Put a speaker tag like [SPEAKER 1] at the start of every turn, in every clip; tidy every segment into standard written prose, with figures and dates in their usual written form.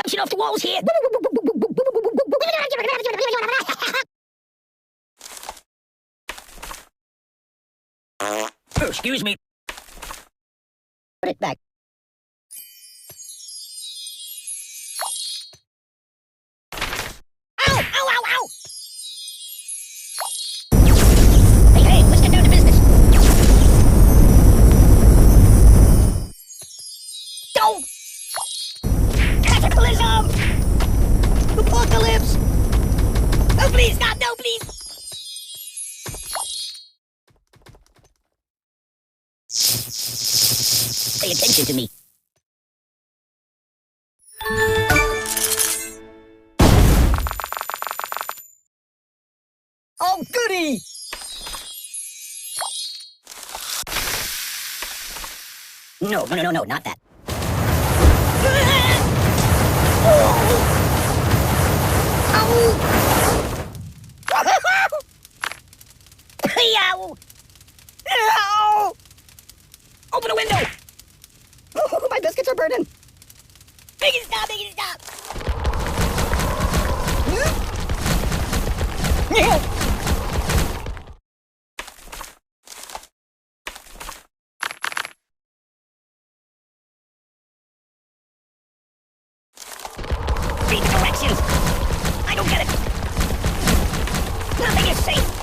[SPEAKER 1] bouncing off the walls here. Oh, excuse me. Put it back. Ow! Ow! Ow! Ow! Hey, hey, let's get down to business. Go! Cataclysm! Apocalypse! Oh, please, stop! No, please! Pay attention to me. Oh, goody! No, no, no, no, no, not that. Ow! Ow! Open a window! Oh, my biscuits are burning! Make it stop! Make it stop! Read the directions! I don't get it! Nothing is safe!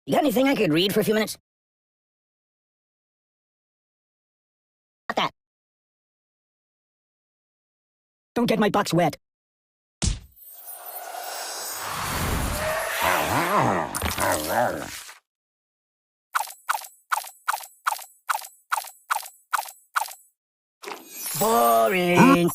[SPEAKER 1] You got anything I could read for a few minutes? Not that. Don't get my box wet. Boring.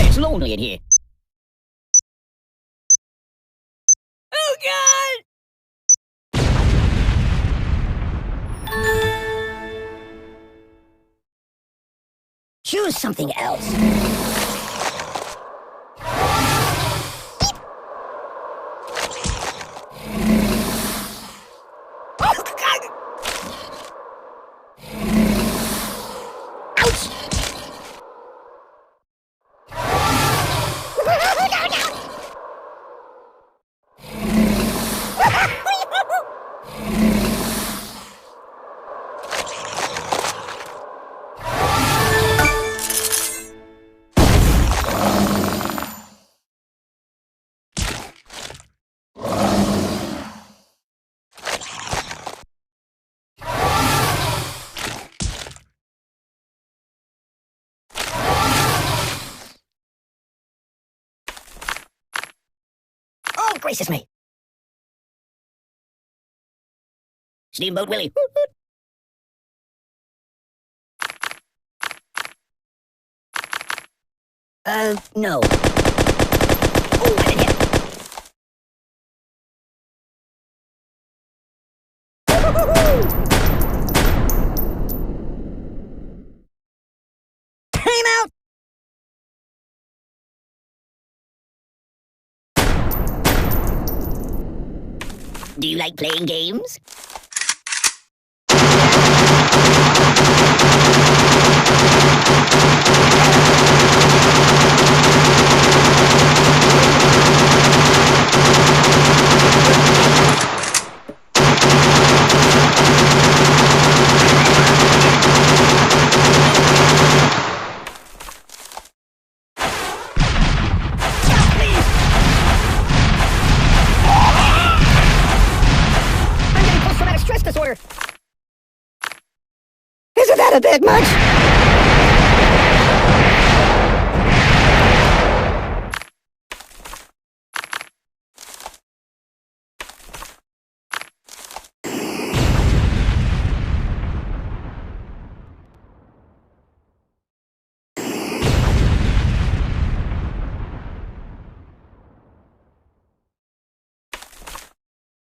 [SPEAKER 1] It's lonely in here. Oh, God! Choose something else. Oh, God! Ouch! Oh, gracious me! Steamboat Willie. No. Oh, I didn't hit. Time out! Do you like playing games? that a bit much?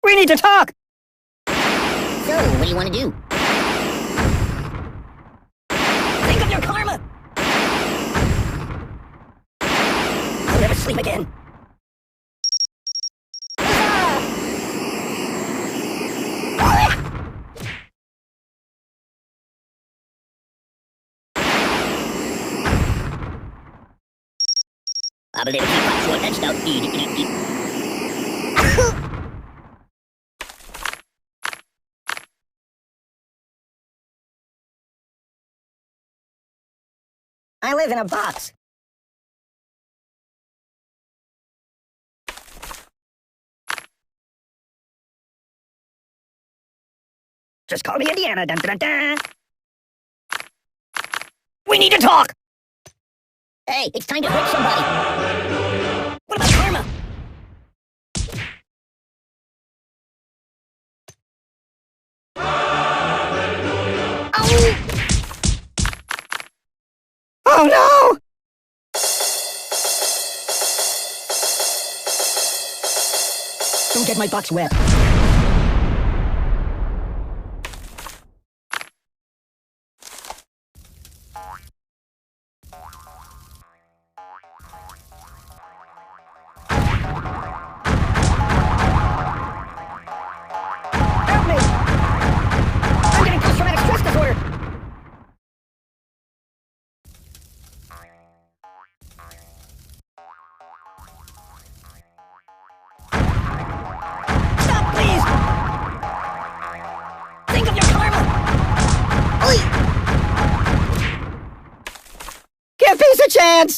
[SPEAKER 1] We need to talk!
[SPEAKER 2] So, what do you want to do?
[SPEAKER 1] Think of your karma! I'll never sleep again.
[SPEAKER 2] I believe keep my sword edged out.
[SPEAKER 1] I live in a box. Just call me Indiana. Dun, dun, dun. We need to talk!
[SPEAKER 2] Hey, it's time to hurt somebody.
[SPEAKER 1] What about karma? Oh! Oh no! Don't get my box wet. Help me! I'm getting post-traumatic stress disorder! Stop, please! Think of your karma! Oi! Give peace a chance!